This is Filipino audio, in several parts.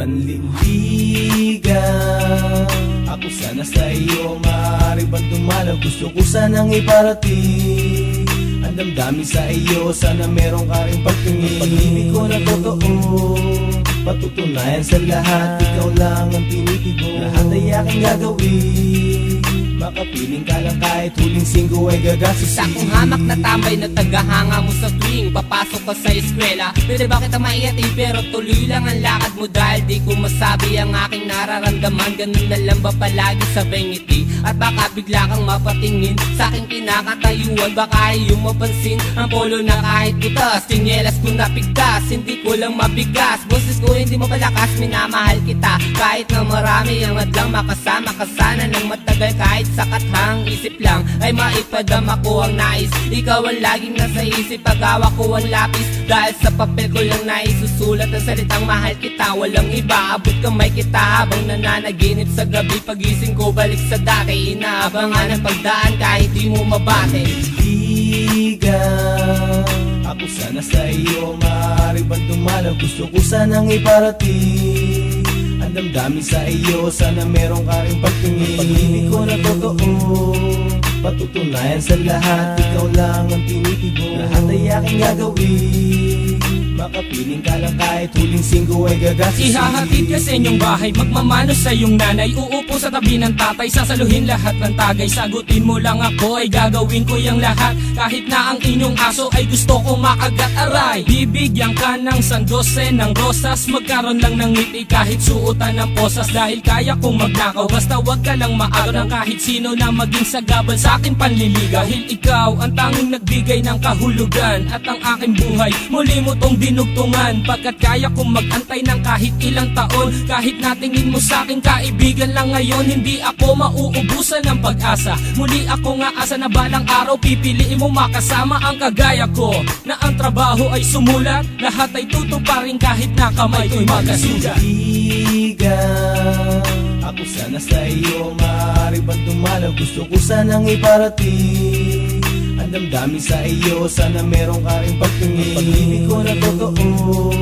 manliligaw. Ako sana sa iyo, maaari bang dumalaw? Gusto ko sanang iparating ang damdamin sa iyo, sana meron ka rin pagtingin. Pag-ibig ko na totoo, patutunayan sa lahat. Ikaw lang ang tinitibo, lahat ay aking gagawin. Makapiling ka lang kahit huling singgo ay gagastusin. Isa kong hamak na tambay na tagahanga mo sa tuwing papasok ka sa eskwela. Pwede ba kita maihatid pero tuloy lang ang lakad mo, dahil di ko masabi ang aking nararamdaman. Ganun na lang ba palagi sabay ngiti? At baka bigla kang mapatingin sa aking kinakatayuan, baka iyong mapansin ang polo na kahit butas, sinyelas ko napigtas, hindi ko lang mabigas. Boses ko hindi mapalakas, minamahal kita kahit na marami ang adlang makasama ka sana ng matagal. Kahit sakat hang isip lang ay maipadama ko ang nais. Ikaw ang laging nasa isip pag hawak ko ang lapis, dahil sa papel ko lang naisusulat ang salitang mahal kita. Walang iba, abot kamay kita habang nananaginip sa gabi. Pagising ko balik sa dati, inaabangan ang pagdaan kahit di mo mabate. Ligaw, ako sana sa iyo, maaari bang dumalaw? Gusto ko sanang iparating ang damdamin sa iyo, sana meron ka rin pagtingin. Pag-ibig ko na totoo, patutunayan sa lahat. Ikaw lang ang tinitibo, lahat ay aking gagawin. Makapiling ka lang kahit huling singgo ay gagastusin. Ihahatid ka sa inyong bahay, magmamano sa iyong nanay. Uupo sa tabi ng tatay, sasaluhin lahat ng tagay. Sagutin mo lang ako, ay gagawin ko yung lahat. Kahit na ang inyong aso ay gusto kong makagat, aray. Bibigyan ka ng sandose ng rosas, magkaroon lang ng ngiti kahit suotan ng posas. Dahil kaya kong magnakaw, basta wag ka lang maagaw ng kahit sino na maging sagabal sa aking panliligaw. Dahil ikaw ang tanging nagbigay ng kahulugan, at ang aking buhay muli mo tong dinugtungan. Pagkat kaya kong magantay ng kahit ilang taon, kahit natingin mo sa aking kaibigan lang ngayon, hindi ako mauubusan ng pag-asa. Muli ako nga asa na balang araw pipiliin mo makasama ang kagaya ko, na ang trabaho ay sumulat, lahat ay tutuparin kahit na kamay ko'y magasugat. Ako sana sa iyo, maaari bang dumalaw? Gusto ko sanang iparating ang damdamin sa iyo, sana meron ka rin pagtingin. Pag-ibig ko na totoo,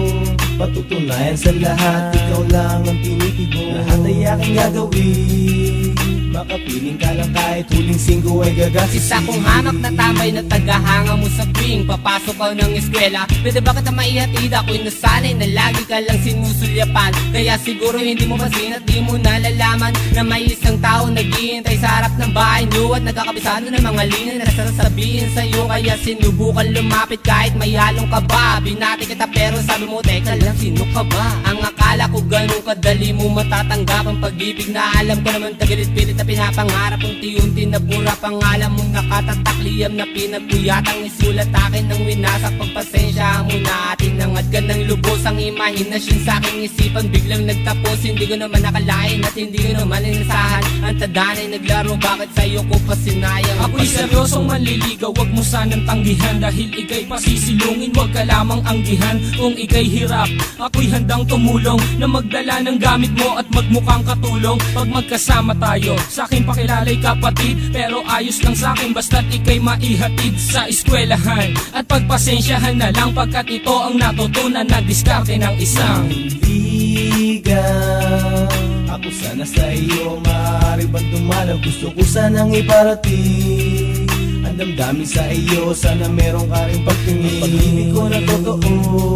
patutunayan sa lahat. Ikaw lang ang tinitibo, lahat ay aking gagawin. Makapiling ka lang kahit huling singgo ay gagastusin. Isa kong hamak na tambay na tagahanga mo sa tuwing papasok ka ng eskwela. Pwede ba kita maihatid? Ako'y nasanay na lagi ka lang sinusulyapan, kaya siguro hindi mo masin at di mo nalalaman na may isang tao naghihintay sa harap ng bahay niyo, at nagkakabisado ng mga linya na sasabihin sa'yo. Kaya sinubukan lumapit kahit may halong kaba. Binati kita pero sabi mo, teka lang, sino ka ba? Ang akala ko ganun kadali mo matatanggap ang pag-ibig na alam ko naman tagilit-pilit na pinapangarap. Unti-unti na bura pangalan mo, nakatatakliyam na pinagpuyatang isulat akin ng winasak. Pagpasensya mo na atin nangad ka ng lubos ang imahinasyon sa aking isipan, biglang nagtapos. Hindi ko naman nakalain at hindi ko naman inasahan ang tadanay naglaro, bakit sa'yo ko pa sinayang? Ako'y seryosong manliligaw, wag mo sanang tanggihan, dahil ika'y pasisilungin, wag ka lamang anggihan. Kung ika'y hirap, ako'y handang tumulong na magdala ng gamit mo at magmukhang katulong. Pag magkasama tayo, sa akin pakilalay kapatid, pero ayos lang sa akin basta't ika'y maihatid sa eskwelahan. At pagpasensyahan na lang pagkat ito ang natutunan na diskarte ng isang ligaw. Ako sana sa iyo, maaari bang dumalaw? Gusto ko sanang iparating ang damdamin sa iyo, sana meron ka rin pagtingin. Pag-ibig ko na totoo,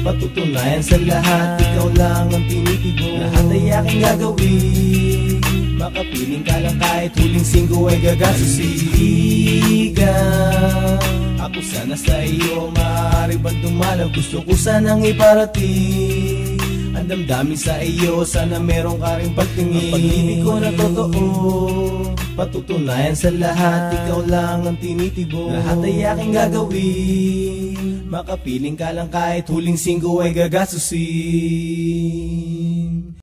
patutunayan sa lahat. Ikaw lang ang tinitibo, lahat ay aking gagawin. Makapiling ka lang kahit huling singgo ay gagastusin. Ligaw, ako sana sa iyo, maaari bang dumalaw? Gusto ko sanang iparating ang damdamin sa iyo, sana meron ka rin pagtingin. Pag-ibig ko na totoo, patutunayan sa lahat. Ikaw lang ang tinitibo, lahat ay aking gagawin. Makapiling ka lang kahit huling singgo ay gagastusin.